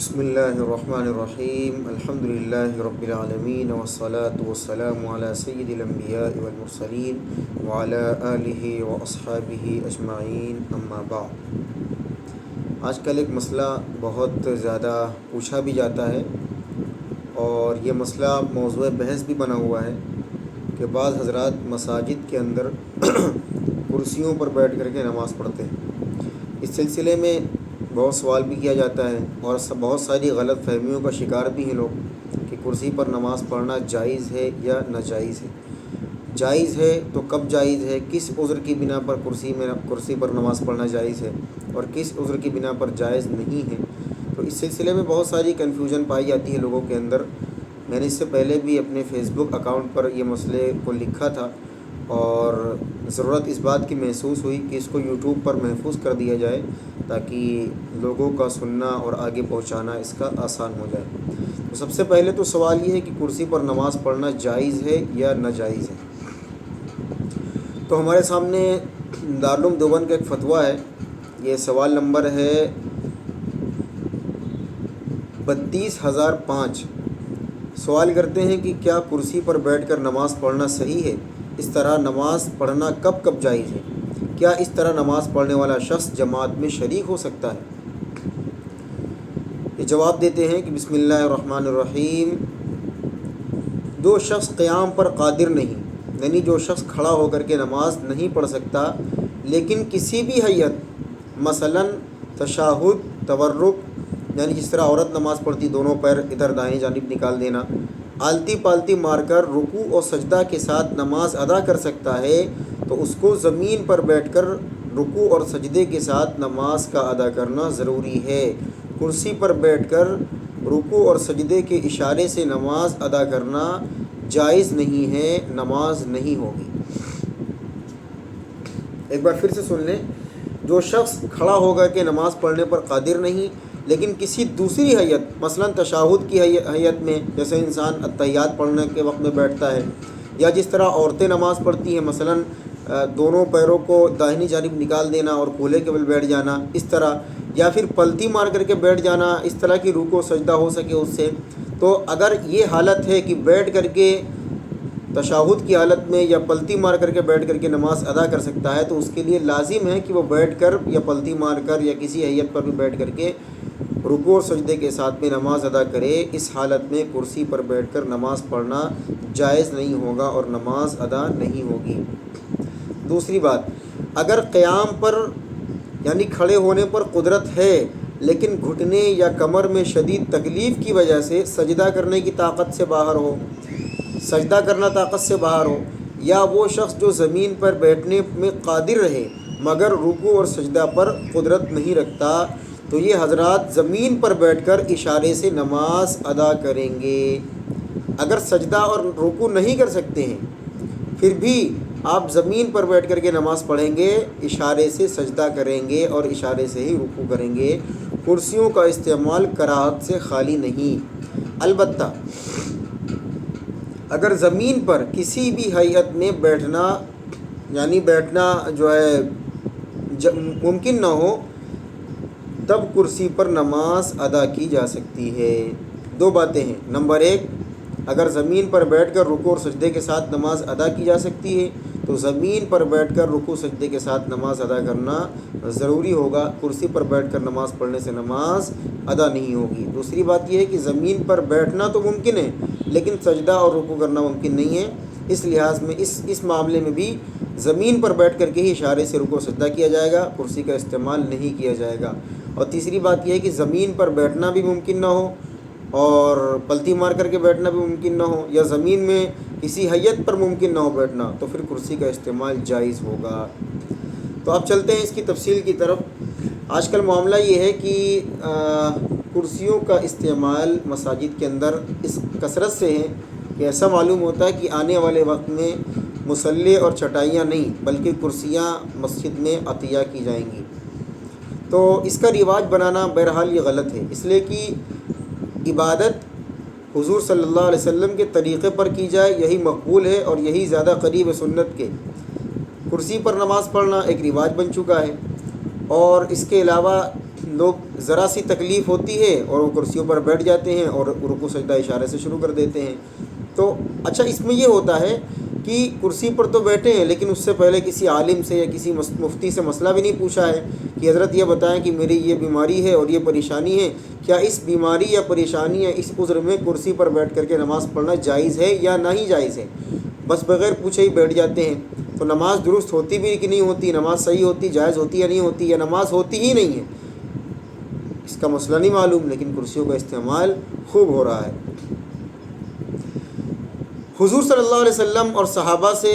بسم اللہ الرحمن الرحیم الحمد للہ رب العالمین والصلاة والسلام علی سید الانبیاء والمرسلین وعلی آلہ واصحابہ اجمعین اما بعد۔ آج کل ایک مسئلہ بہت زیادہ پوچھا بھی جاتا ہے اور یہ مسئلہ موضوع بحث بھی بنا ہوا ہے کہ بعض حضرات مساجد کے اندر کرسیوں پر بیٹھ کر کے نماز پڑھتے ہیں۔ اس سلسلے میں بہت سوال بھی کیا جاتا ہے اور بہت ساری غلط فہمیوں کا شکار بھی ہیں لوگ کہ کرسی پر نماز پڑھنا جائز ہے یا ناجائز ہے۔ جائز ہے تو کب جائز ہے، کس عذر کی بنا پر کرسی پر نماز پڑھنا جائز ہے اور کس عذر کی بنا پر جائز نہیں ہے، تو اس سلسلے میں بہت ساری کنفیوژن پائی جاتی ہے لوگوں کے اندر۔ میں نے اس سے پہلے بھی اپنے فیس بک اکاؤنٹ پر یہ مسئلے کو لکھا تھا اور ضرورت اس بات کی محسوس ہوئی کہ اس کو یوٹیوب پر محفوظ کر دیا جائے تاکہ لوگوں کا سننا اور آگے پہنچانا اس کا آسان ہو جائے۔ تو سب سے پہلے تو سوال یہ ہے کہ کرسی پر نماز پڑھنا جائز ہے یا ناجائز ہے۔ تو ہمارے سامنے دارالعلوم دیوبند کا ایک فتویٰ ہے، یہ سوال نمبر ہے 32,005۔ سوال کرتے ہیں کہ کیا کرسی پر بیٹھ کر نماز پڑھنا صحیح ہے؟ اس طرح نماز پڑھنا کب جائز ہے؟ کیا اس طرح نماز پڑھنے والا شخص جماعت میں شریک ہو سکتا ہے؟ یہ جواب دیتے ہیں کہ بسم اللہ الرحمن الرحیم۔ جو شخص قیام پر قادر نہیں، یعنی جو شخص کھڑا ہو کر کے نماز نہیں پڑھ سکتا، لیکن کسی بھی حیت مثلا تشہد، تورک، یعنی جس طرح عورت نماز پڑھتی دونوں پیر ادھر دائیں جانب نکال دینا، آلتی پالتی مار کر رکوع اور سجدہ کے ساتھ نماز ادا کر سکتا ہے، تو اس کو زمین پر بیٹھ کر رکوع اور سجدے کے ساتھ نماز کا ادا کرنا ضروری ہے۔ کرسی پر بیٹھ کر رکوع اور سجدے کے اشارے سے نماز ادا کرنا جائز نہیں ہے، نماز نہیں ہوگی۔ ایک بار پھر سے سن لیں۔ جو شخص کھڑا ہو کر کے نماز پڑھنے پر قادر نہیں، لیکن کسی دوسری حیت مثلا تشہد کی حیت میں، جیسے انسان اتحیات پڑھنے کے وقت میں بیٹھتا ہے، یا جس طرح عورتیں نماز پڑھتی ہیں مثلا دونوں پیروں کو داہنی جانب نکال دینا اور کولہے کے بل بیٹھ جانا، اس طرح، یا پھر پلتی مار کر کے بیٹھ جانا، اس طرح کی رکوع سجدہ ہو سکے اس سے، تو اگر یہ حالت ہے کہ بیٹھ کر کے تشہد کی حالت میں یا پلتی مار کر کے بیٹھ کر کے نماز ادا کر سکتا ہے، تو اس کے لیے لازم ہے کہ وہ بیٹھ کر یا پلتی مار کر یا کسی حیت پر بھی بیٹھ کر کے رکوع اور سجدے کے ساتھ میں نماز ادا کرے۔ اس حالت میں کرسی پر بیٹھ کر نماز پڑھنا جائز نہیں ہوگا اور نماز ادا نہیں ہوگی۔ دوسری بات، اگر قیام پر یعنی کھڑے ہونے پر قدرت ہے لیکن گھٹنے یا کمر میں شدید تکلیف کی وجہ سے سجدہ کرنے کی طاقت سے باہر ہو، سجدہ کرنا طاقت سے باہر ہو، یا وہ شخص جو زمین پر بیٹھنے میں قادر رہے مگر رکوع اور سجدہ پر قدرت نہیں رکھتا، تو یہ حضرات زمین پر بیٹھ کر اشارے سے نماز ادا کریں گے۔ اگر سجدہ اور رکوع نہیں کر سکتے ہیں پھر بھی آپ زمین پر بیٹھ کر کے نماز پڑھیں گے، اشارے سے سجدہ کریں گے اور اشارے سے ہی رکوع کریں گے۔ کرسیوں کا استعمال کراہت سے خالی نہیں۔ البتہ اگر زمین پر کسی بھی حیت میں بیٹھنا یعنی بیٹھنا جو ہے ممکن نہ ہو، تب کرسی پر نماز ادا کی جا سکتی ہے۔ دو باتیں ہیں۔ نمبر ایک، اگر زمین پر بیٹھ کر رکوع اور سجدے کے ساتھ نماز ادا کی جا سکتی ہے تو زمین پر بیٹھ کر رکوع سجدے کے ساتھ نماز ادا کرنا ضروری ہوگا۔ کرسی پر بیٹھ کر نماز پڑھنے سے نماز ادا نہیں ہوگی۔ دوسری بات یہ ہے کہ زمین پر بیٹھنا تو ممکن ہے لیکن سجدہ اور رکوع کرنا ممکن نہیں ہے، اس لحاظ میں اس معاملے میں بھی زمین پر بیٹھ کر کے ہی اشارے سے رکوع سجدہ کیا جائے گا، کرسی کا استعمال نہیں کیا جائے گا۔ اور تیسری بات یہ ہے کہ زمین پر بیٹھنا بھی ممکن نہ ہو اور پلتی مار کر کے بیٹھنا بھی ممکن نہ ہو، یا زمین میں کسی حیت پر ممکن نہ ہو بیٹھنا، تو پھر کرسی کا استعمال جائز ہوگا۔ تو اب چلتے ہیں اس کی تفصیل کی طرف۔ آج کل معاملہ یہ ہے کہ کرسیوں کا استعمال مساجد کے اندر اس کثرت سے ہے کہ ایسا معلوم ہوتا ہے کہ آنے والے وقت میں مصلے اور چٹائیاں نہیں بلکہ کرسیاں مسجد میں عطیہ کی جائیں گی۔ تو اس کا رواج بنانا بہرحال یہ غلط ہے، اس لیے کہ عبادت حضور صلی اللہ علیہ وسلم کے طریقے پر کی جائے، یہی مقبول ہے اور یہی زیادہ قریب ہے سنت کے۔ کرسی پر نماز پڑھنا ایک رواج بن چکا ہے، اور اس کے علاوہ لوگ ذرا سی تکلیف ہوتی ہے اور وہ کرسیوں پر بیٹھ جاتے ہیں اور رکوع سجدہ اشارے سے شروع کر دیتے ہیں. تو اچھا اس میں یہ ہوتا ہے کہ کرسی پر تو بیٹھے ہیں لیکن اس سے پہلے کسی عالم سے یا کسی مفتی سے مسئلہ بھی نہیں پوچھا ہے کہ حضرت یہ بتائیں کہ میری یہ بیماری ہے اور یہ پریشانی ہے, کیا اس بیماری یا پریشانی یا اس عذر میں کرسی پر بیٹھ کر کے نماز پڑھنا جائز ہے یا نہیں جائز ہے. بس بغیر پوچھے ہی بیٹھ جاتے ہیں. تو نماز درست ہوتی بھی کہ نہیں ہوتی, نماز صحیح ہوتی, جائز ہوتی یا نہیں ہوتی, یا نماز ہوتی ہی نہیں ہے, اس کا مسئلہ نہیں معلوم, لیکن کرسیوں کا استعمال خوب ہو رہا ہے. حضور صلی اللہ علیہ وسلم اور صحابہ سے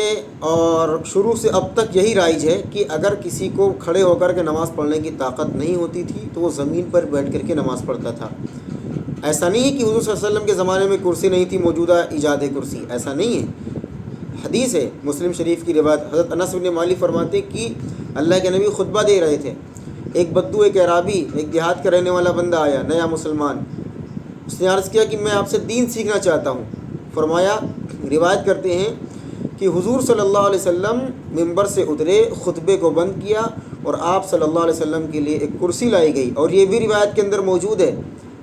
اور شروع سے اب تک یہی رائج ہے کہ اگر کسی کو کھڑے ہو کر کے نماز پڑھنے کی طاقت نہیں ہوتی تھی تو وہ زمین پر بیٹھ کر کے نماز پڑھتا تھا. ایسا نہیں ہے کہ حضور صلی اللہ علیہ وسلم کے زمانے میں کرسی نہیں تھی, موجودہ ایجاد ہے کرسی, ایسا نہیں ہے. حدیث ہے مسلم شریف کی روایت, حضرت انس بن مالک فرماتے کہ اللہ کے نبی خطبہ دے رہے تھے, ایک بدو, ایک اعرابی, ایک دیہات کا رہنے والا بندہ آیا, نیا مسلمان. اس نے عرض کیا کہ میں آپ سے دین سیکھنا چاہتا ہوں. فرمایا, روایت کرتے ہیں کہ حضور صلی اللہ علیہ وسلم ممبر سے اترے, خطبے کو بند کیا اور آپ صلی اللہ علیہ وسلم کے لیے ایک کرسی لائی گئی. اور یہ بھی روایت کے اندر موجود ہے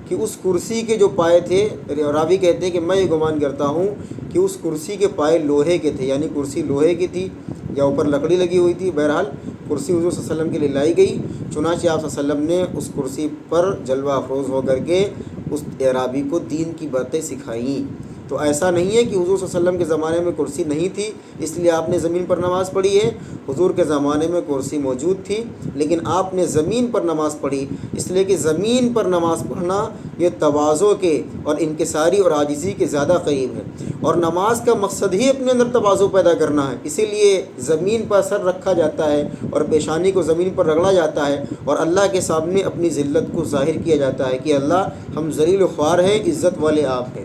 کہ اس کرسی کے جو پائے تھے, راوی کہتے ہیں کہ میں یہ گمان کرتا ہوں کہ اس کرسی کے پائے لوہے کے تھے, یعنی کرسی لوہے کی تھی یا اوپر لکڑی لگی ہوئی تھی. بہرحال کرسی حضور صلی اللہ علیہ وسلم کے لیے لائی گئی. چنانچہ آپ صلی اللہ علیہ وسلم نے اس کرسی پر جلوہ افروز ہو کر کے اس اعرابی کو دین کی باتیں سکھائیں. تو ایسا نہیں ہے کہ حضور صلی اللہ علیہ وسلم کے زمانے میں کرسی نہیں تھی اس لیے آپ نے زمین پر نماز پڑھی ہے. حضور کے زمانے میں کرسی موجود تھی لیکن آپ نے زمین پر نماز پڑھی, اس لیے کہ زمین پر نماز پڑھنا یہ تواضع کے اور انکساری اور عاجزی کے زیادہ قریب ہے, اور نماز کا مقصد ہی اپنے اندر تواضع پیدا کرنا ہے. اسی لیے زمین پر سر رکھا جاتا ہے اور پیشانی کو زمین پر رگڑا جاتا ہے اور اللہ کے سامنے اپنی ذلت کو ظاہر کیا جاتا ہے کہ اللہ ہم ذلیل و خوار ہیں, عزت والے آپ ہیں.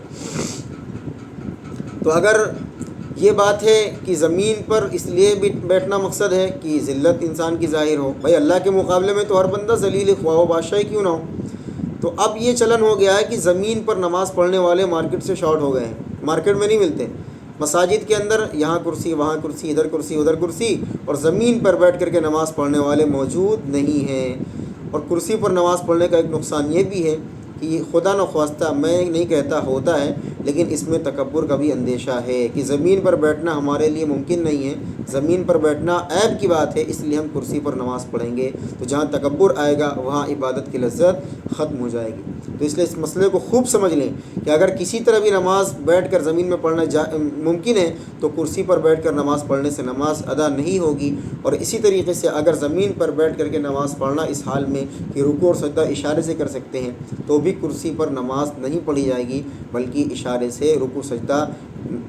تو اگر یہ بات ہے کہ زمین پر اس لیے بھی بیٹھنا مقصد ہے کہ ذلت انسان کی ظاہر ہو, بھائی اللہ کے مقابلے میں تو ہر بندہ ذلیل خواہ و بادشاہ کیوں نہ ہو. تو اب یہ چلن ہو گیا ہے کہ زمین پر نماز پڑھنے والے مارکیٹ سے شارٹ ہو گئے ہیں, مارکیٹ میں نہیں ملتے. مساجد کے اندر یہاں کرسی, وہاں کرسی, ادھر کرسی, ادھر کرسی, اور زمین پر بیٹھ کر کے نماز پڑھنے والے موجود نہیں ہیں. اور کرسی پر نماز پڑھنے کا ایک نقصان یہ بھی ہے کہ خدا نخواستہ, میں نہیں کہتا ہوتا ہے, لیکن اس میں تکبر کا بھی اندیشہ ہے کہ زمین پر بیٹھنا ہمارے لیے ممکن نہیں ہے, زمین پر بیٹھنا عیب کی بات ہے, اس لیے ہم کرسی پر نماز پڑھیں گے. تو جہاں تکبر آئے گا وہاں عبادت کی لذت ختم ہو جائے گی. تو اس لیے اس مسئلے کو خوب سمجھ لیں کہ اگر کسی طرح بھی نماز بیٹھ کر زمین میں پڑھنا ممکن ہے تو کرسی پر بیٹھ کر نماز پڑھنے سے نماز ادا نہیں ہوگی. اور اسی طریقے سے اگر زمین پر بیٹھ کر کے نماز پڑھنا اس حال میں کہ رکوع اور سجدہ اشارے سے کر سکتے ہیں تو بھی کرسی پر نماز نہیں پڑھی جائے گی, بلکہ اشارے سے رکوع سجدہ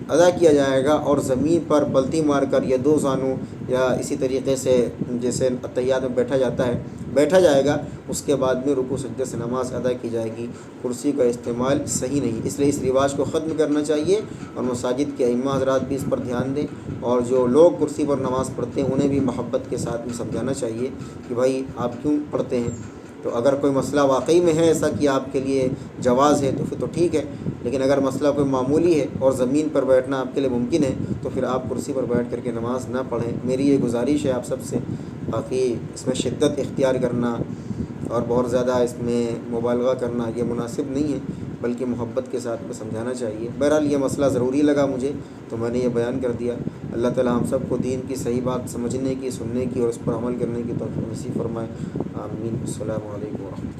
ادا کیا جائے گا. اور زمین پر پلتی مار کر یا دو زانوں یا اسی طریقے سے جیسے اتحیات میں بیٹھا جاتا ہے بیٹھا جائے گا, اس کے بعد میں رکوع سجدے سے نماز ادا کی جائے گی. کرسی کا استعمال صحیح نہیں, اس لیے اس رواج کو ختم کرنا چاہیے اور مساجد کے ائمہ حضرات بھی اس پر دھیان دیں, اور جو لوگ کرسی پر نماز پڑھتے ہیں انہیں بھی محبت کے ساتھ میں سمجھانا چاہیے کہ بھائی آپ کیوں پڑھتے ہیں. تو اگر کوئی مسئلہ واقعی میں ہے ایسا کہ آپ کے لیے جواز ہے تو پھر تو ٹھیک ہے, لیکن اگر مسئلہ کوئی معمولی ہے اور زمین پر بیٹھنا آپ کے لیے ممکن ہے تو پھر آپ کرسی پر بیٹھ کر کے نماز نہ پڑھیں. میری یہ گزارش ہے آپ سب سے. باقی اس میں شدت اختیار کرنا اور بہت زیادہ اس میں مبالغہ کرنا یہ مناسب نہیں ہے, بلکہ محبت کے ساتھ میں سمجھانا چاہیے. بہرحال یہ مسئلہ ضروری لگا مجھے تو میں نے یہ بیان کر دیا. اللہ تعالی ہم سب کو دین کی صحیح بات سمجھنے کی, سننے کی اور اس پر عمل کرنے کی توفیق نصیب فرمائے. آمین. السلام علیکم ورحمۃ اللہ.